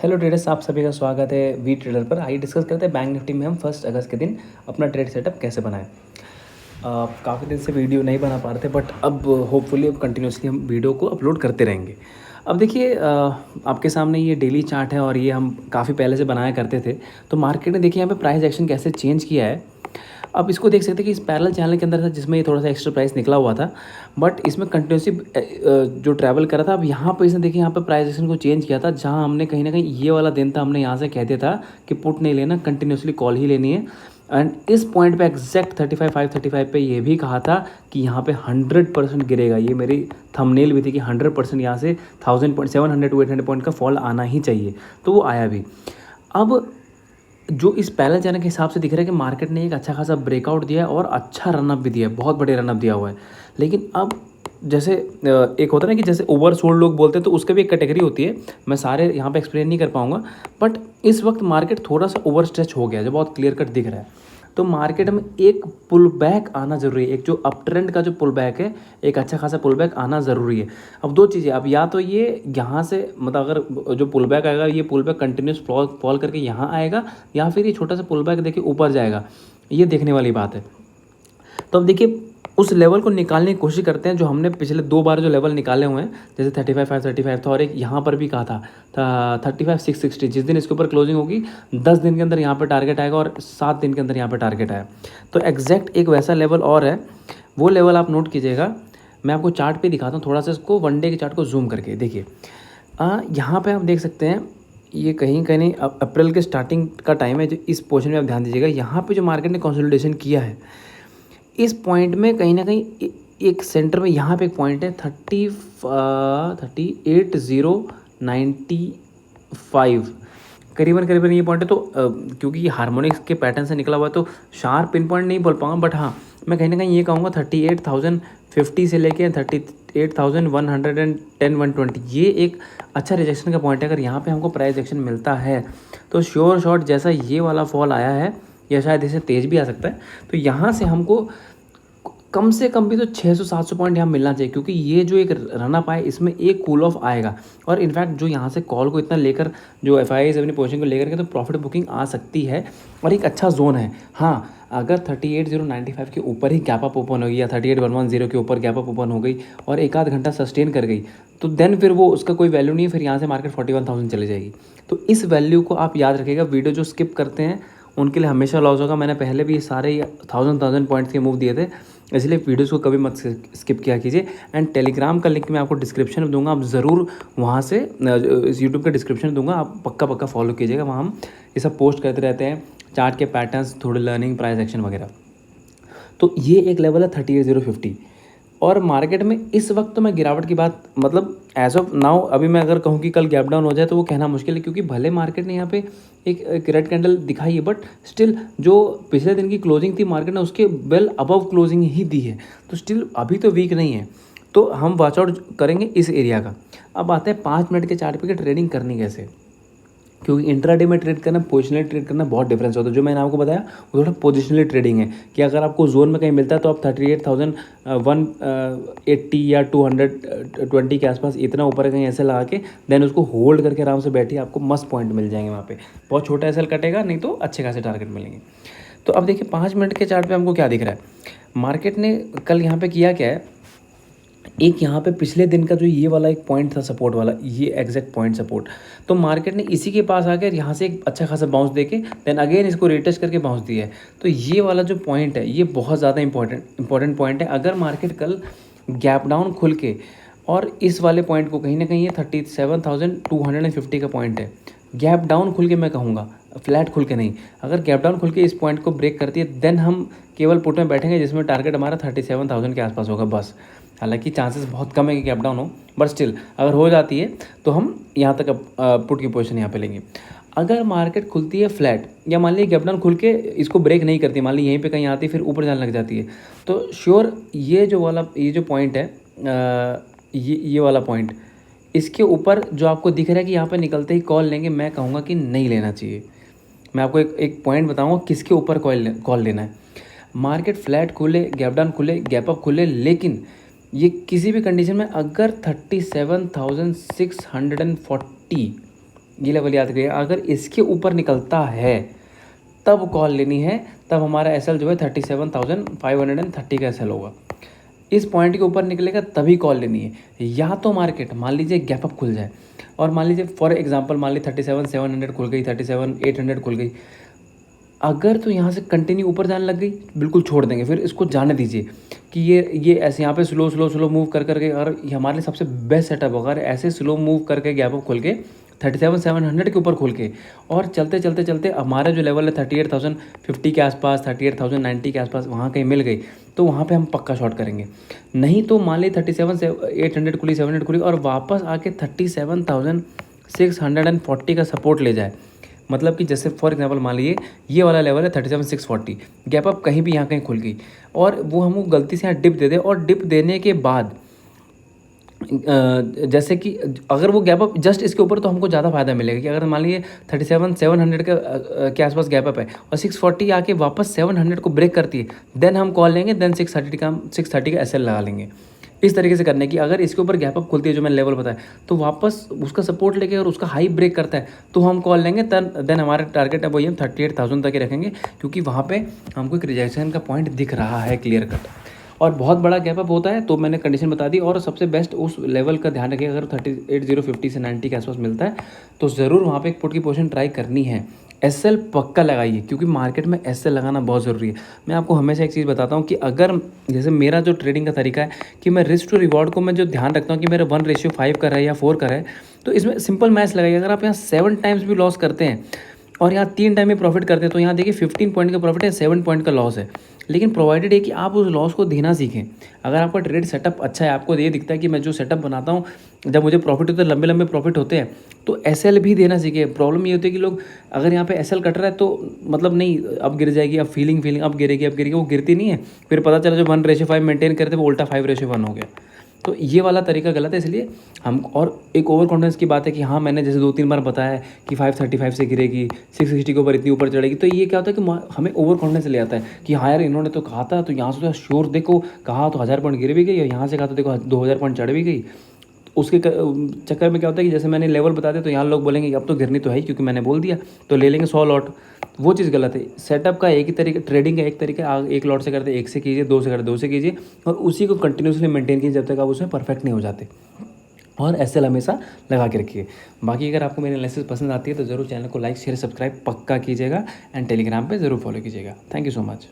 Hello traders, आप सभी का स्वागत है वी ट्रेडर पर। आइए डिस्कस करते हैं बैंक निफ्टी में हम 1 अगस्त के दिन अपना ट्रेड सेटअप कैसे बनाएं। काफ़ी दिन से वीडियो नहीं बना पा रहे थे, बट अब होपफुली अब कंटिन्यूसली हम वीडियो को अपलोड करते रहेंगे। अब देखिए, आपके सामने ये डेली चार्ट है और ये हम काफ़ी पहले से बनाया करते थे। तो मार्केट ने देखिए यहाँ पे प्राइस एक्शन कैसे चेंज किया है। अब इसको देख सकते हैं कि इस पैरेलल चैनल के अंदर था जिसमें ये थोड़ा सा एक्स्ट्रा प्राइस निकला हुआ था, बट इसमें कंटिन्यूसली जो ट्रैवल करा था। अब यहाँ पर इसने देखिए यहाँ पे प्राइस एक्शन को चेंज किया था, जहाँ हमने कहीं ना कहीं ये वाला दिन था, हमने यहाँ से कह दिया था कि पुट नहीं लेना, कंटिन्यूसली कॉल ही लेनी है। एंड इस पॉइंट पे एग्जैक्ट 535 पे ये भी कहा था कि यहाँ पे 100% गिरेगा। ये मेरी थंबनेल भी थी कि 100% यहाँ से 1000 पॉइंट 700 to 800 पॉइंट का फॉल आना ही चाहिए, तो वो आया भी। अब जो इस पैरेलल चैनल के हिसाब से दिख रहा है कि मार्केट ने एक अच्छा खासा ब्रेकआउट दिया है और अच्छा रनअप भी दिया है, बहुत बड़े रनअप दिया हुआ है। लेकिन अब जैसे एक होता है ना कि जैसे ओवरसोल्ड लोग बोलते हैं, तो उसका भी एक कैटेगरी होती है। मैं सारे यहाँ पे एक्सप्लेन नहीं कर पाऊंगा, बट इस वक्त मार्केट थोड़ा सा ओवर स्ट्रेच हो गया, जो बहुत क्लियर कट दिख रहा है। तो मार्केट में एक पुल बैक आना ज़रूरी है, एक जो अप ट्रेंड का जो पुल बैक है, एक अच्छा खासा पुल बैक आना ज़रूरी है। अब दो चीज़ें, अब या तो ये यहाँ से मतलब अगर जो पुल बैक आएगा, ये पुल बैक कंटिन्यूस फॉल करके यहाँ आएगा, या फिर ये छोटा सा पुल बैक देखिए ऊपर जाएगा, ये देखने वाली बात है। तो अब देखिए उस लेवल को निकालने की कोशिश करते हैं जो हमने पिछले 2 बार जो लेवल निकाले हुए हैं, जैसे 35,535 था और एक यहाँ पर भी कहा था 35,660। जिस दिन इसके ऊपर क्लोजिंग होगी 10 दिन के अंदर यहाँ पर टारगेट आएगा और 7 दिन के अंदर यहाँ पर टारगेट आया। तो एग्जैक्ट एक वैसा लेवल और है, वो लेवल आप नोट कीजिएगा। मैं आपको चार्ट पे दिखाता हूँ, थोड़ा सा इसको वन डे के चार्ट को जूम करके देखिए। यहाँ पे आप देख सकते हैं, ये कहीं कहीं अप्रैल के स्टार्टिंग का टाइम है। जो इस पोर्शन में आप ध्यान दीजिएगा, यहाँ पे जो मार्केट ने कंसोलिडेशन किया है, इस पॉइंट में कहीं ना कहीं एक सेंटर में यहाँ पे एक पॉइंट है 38,095 करीबन करीबन ये पॉइंट है। तो क्योंकि ये हार्मोनिक्स के पैटर्न से निकला हुआ है, तो शार्प पिन पॉइंट नहीं बोल पाऊंगा, बट हाँ मैं कहीं ना कहीं ये कहूँगा 38,050 से लेके 38,110 120 ये एक अच्छा रिजेक्शन का पॉइंट है। अगर यहाँ पे हमको प्राइस रिजेक्शन मिलता है तो श्योर शॉट जैसा ये वाला फॉल आया है, या शायद इससे तेज़ भी आ सकता है, तो यहाँ से हमको कम से कम भी तो 600-700 पॉइंट यहाँ मिलना चाहिए, क्योंकि ये जो एक रनअप आए इसमें एक कूल ऑफ आएगा। और इनफैक्ट जो यहाँ से कॉल को इतना लेकर, जो एफ आई अपनी पोजीशन को लेकर के, तो प्रॉफिट बुकिंग आ सकती है और एक अच्छा जोन है। हाँ, अगर 38,095 के ऊपर ही गैप अप ओपन हो गई, या 38,110 के ऊपर गैप अप ओपन हो गई और एक आध घंटा सस्टेन कर गई, तो देन फिर वो उसका कोई वैल्यू नहीं है, फिर यहाँ से मार्केट 41,000 चली जाएगी। तो इस वैल्यू को आप याद रखिएगा। वीडियो जो स्किप करते हैं उनके लिए हमेशा लॉस होगा। मैंने पहले भी ये सारे 1000 पॉइंट्स के मूव दिए थे, इसलिए वीडियोस को कभी मत स्किप किया कीजिए। एंड टेलीग्राम का लिंक मैं आपको डिस्क्रिप्शन में दूंगा, आप ज़रूर वहाँ से इस यूट्यूब का डिस्क्रिप्शन दूंगा, आप पक्का फॉलो कीजिएगा। वहाँ हम ये सब पोस्ट करते रहते हैं, चार्ट के पैटर्न्स, थोड़े लर्निंग, प्राइस एक्शन वगैरह। तो ये एक लेवल है 38,050। और मार्केट में इस वक्त तो मैं गिरावट की बात, मतलब एज ऑफ नाउ, अभी मैं अगर कहूँ कि कल गैप डाउन हो जाए तो वो कहना मुश्किल है, क्योंकि भले मार्केट ने यहाँ पे एक रेड कैंडल दिखाई है, बट स्टिल जो पिछले दिन की क्लोजिंग थी मार्केट ने उसके वेल अबव क्लोजिंग ही दी है, तो स्टिल अभी तो वीक नहीं है। तो हम वॉच आउट करेंगे इस एरिया का। अब आते हैं 5 मिनट के चार्ट पे कि ट्रेडिंग करनी कैसे, क्योंकि इंट्राडे में ट्रेड करना, पोजिशनली ट्रेड करना बहुत डिफरेंस होता है। जो मैंने आपको बताया वो थोड़ा पोजिशनली ट्रेडिंग है, कि अगर आपको जोन में कहीं मिलता है तो आप 38,180 या 220 के आसपास इतना ऊपर कहीं ऐसे लगा के देन उसको होल्ड करके आराम से बैठिए, आपको मस्त पॉइंट मिल जाएंगे वहाँ पे। बहुत छोटा एसएल कटेगा, नहीं तो अच्छे खासे टारगेट मिलेंगे। तो अब देखिए 5 मिनट के चार्ट पर हमको क्या दिख रहा है। मार्केट ने कल यहाँ पर किया क्या है, एक यहाँ पे पिछले दिन का जो ये वाला एक पॉइंट था सपोर्ट वाला, ये एग्जैक्ट पॉइंट सपोर्ट, तो मार्केट ने इसी के पास आकर यहाँ से एक अच्छा खासा बाउंस देके देन अगेन इसको रिटेस्ट करके बाउंस दिया है। तो ये वाला जो पॉइंट है ये बहुत ज़्यादा इंपॉर्टेंट पॉइंट है। अगर मार्केट कल गैप डाउन खुल के, और इस वाले पॉइंट को कहीं ना कहीं ये 37,250 का पॉइंट है, गैप डाउन खुल के, मैं कहूँगा फ्लैट खुल के नहीं, अगर गैप डाउन खुल के इस पॉइंट को ब्रेक करती है, देन हम केवल पुट में बैठेंगे जिसमें टारगेट हमारा 37,000 के आसपास होगा बस। हालांकि चांसेस बहुत कम है कि गैप डाउन हो, बट स्टिल अगर हो जाती है तो हम यहाँ तक पुट की पोजीशन यहाँ पे लेंगे। अगर मार्केट खुलती है फ्लैट, या मान लीजिए गैप डाउन खुल के इसको ब्रेक नहीं करती, मान लीजिए यहीं पे कहीं आती है फिर ऊपर जाने लग जाती है, तो श्योर ये जो पॉइंट है, ये वाला पॉइंट, इसके ऊपर जो आपको दिख रहा है कि यहाँ पे निकलते ही कॉल लेंगे, मैं कहूँगा कि नहीं लेना चाहिए। मैं आपको एक पॉइंट बताऊँगा किसके ऊपर कॉल लेना है। मार्केट फ्लैट खुले, गैप डाउन खुले, गैप अप खुले, लेकिन ये किसी भी कंडीशन में अगर 37,640 ये लेवल याद रखिएगा। अगर इसके ऊपर निकलता है तब कॉल लेनी है, तब हमारा एसएल जो है 37,530 का एसएल होगा। इस पॉइंट के ऊपर निकलेगा तभी कॉल लेनी है। या तो मार्केट मान लीजिए गैप अप खुल जाए और मान लीजिए फॉर एग्जांपल मान लीजिए 37,700 खुल गई, 37,800 खुल गई, अगर तो यहाँ से कंटिन्यू ऊपर जाने लग गई बिल्कुल छोड़ देंगे, फिर इसको जाने दीजिए कि ये ऐसे यहाँ पे स्लो स्लो स्लो मूव कर करके, अगर ये हमारे लिए सबसे बेस्ट सेटअप होगा अगर ऐसे स्लो मूव करके गैप अप खोल के 37,700 के ऊपर खोल के और चलते चलते चलते हमारा जो लेवल है 38,050 के आसपास, 38,090 के आसपास वहाँ कहीं मिल गई तो वहाँ पे हम पक्का शॉर्ट करेंगे। नहीं तो मान ली 37,800 खुली, 700 खुली और वापस आके 37,640 का सपोर्ट ले जाए, मतलब कि जैसे फॉर एग्जांपल मान लीजिए ये वाला लेवल है 37,640, गैप अप कहीं भी यहाँ कहीं खुल गई और वो हमको गलती से यहाँ डिप दे दे और डिप देने के बाद जैसे कि अगर वो गैप अप जस्ट इसके ऊपर तो हमको ज़्यादा फायदा मिलेगा कि अगर मान लीजिए 37,700 के आसपास गैप अप है और 640 आके वापस 700 को ब्रेक करती है, देन हम कॉल लेंगे, देन 630 का एसएल लगा लेंगे। इस तरीके से करने की अगर इसके ऊपर गैप अप खुलती है जो मैंने लेवल बताया तो वापस उसका सपोर्ट लेके और उसका हाई ब्रेक करता है तो हम कॉल लेंगे, देन हमारा टारगेट है वही हम 38,000 तक ही रखेंगे, क्योंकि वहाँ पे हमको एक रिजेक्शन का पॉइंट दिख रहा है क्लियर कट और बहुत बड़ा गैप अप होता है तो मैंने कंडीशन बता दी। और सबसे बेस्ट उस लेवल का ध्यान रखिए, अगर 38,050 से 90 के आसपास मिलता है तो ज़रूर वहाँ पे एक पुट की पोजीशन ट्राई करनी है। एसएल पक्का लगाइए, क्योंकि मार्केट में एसएल लगाना बहुत ज़रूरी है। मैं आपको हमेशा एक चीज़ बताता हूँ कि अगर जैसे मेरा जो ट्रेडिंग का तरीका है कि मैं रिस्क टू रिवॉर्ड को मैं जो ध्यान रखता हूँ कि मेरा 1:5 का है या 4 का है, तो इसमें सिंपल मैथ्स लगाइए। अगर आप यहाँ 7 टाइम्स भी लॉस करते हैं और यहाँ 3 टाइम में प्रॉफिट करते हैं तो यहाँ देखिए 15 पॉइंट का प्रॉफिट है, 7 पॉइंट का लॉस है। लेकिन प्रोवाइडेड है कि आप उस लॉस को देना सीखें। अगर आपका ट्रेड सेटअप अच्छा है, आपको ये दिखता है कि मैं जो सेटअप बनाता हूँ जब मुझे प्रॉफिट होता है, लंबे लंबे प्रॉफिट होते हैं, तो एसएल भी देना सीखें। प्रॉब्लम ये होती है कि लोग अगर यहाँ पे एसएल कट रहा है तो मतलब नहीं अब गिर जाएगी, अब फीलिंग अब गिरेगी, वो गिरती नहीं है, फिर पता चला जो 1:5 मेंटेन करते वो उल्टा 5:1 हो गया। तो ये वाला तरीका गलत है, इसलिए हम और एक ओवर कॉन्फिडेंस की बात है कि हाँ मैंने जैसे 2-3 बार बताया कि 535 से गिरेगी, 660 के ऊपर इतनी ऊपर चढ़ेगी, तो ये क्या होता है कि हमें ओवर कॉन्फिडेंस ले आता है कि हाँ यार इन्होंने तो कहा था, तो यहाँ से तो श्योर देखो कहा तो 1000 पॉइंट गिर भी गई और यहाँ से कहा तो देखो 2000 पॉइंट चढ़ भी गई। उसके चक्कर में क्या होता है कि जैसे मैंने लेवल बता दिया तो यहाँ लोग बोलेंगे अब तो गिरनी तो है ही क्योंकि मैंने बोल दिया, तो ले लेंगे 100 लॉट। वो चीज़ गलत है। सेटअप का एक ही तरीका, ट्रेडिंग का एक तरीका, एक लॉट से करते 1 से कीजिए, 2 से करते 2 से कीजिए और उसी को कंटिन्यूसली मेंटेन कीजिए जब तक आप उसमें परफेक्ट नहीं हो जाते। और एसएल हमेशा लगा के रखिए। बाकी अगर आपको मेरी एनालिसिस पसंद आती है तो ज़रूर चैनल को लाइक शेयर सब्सक्राइब पक्का कीजिएगा एंड टेलीग्राम पे ज़रूर फॉलो कीजिएगा। Thank you so much.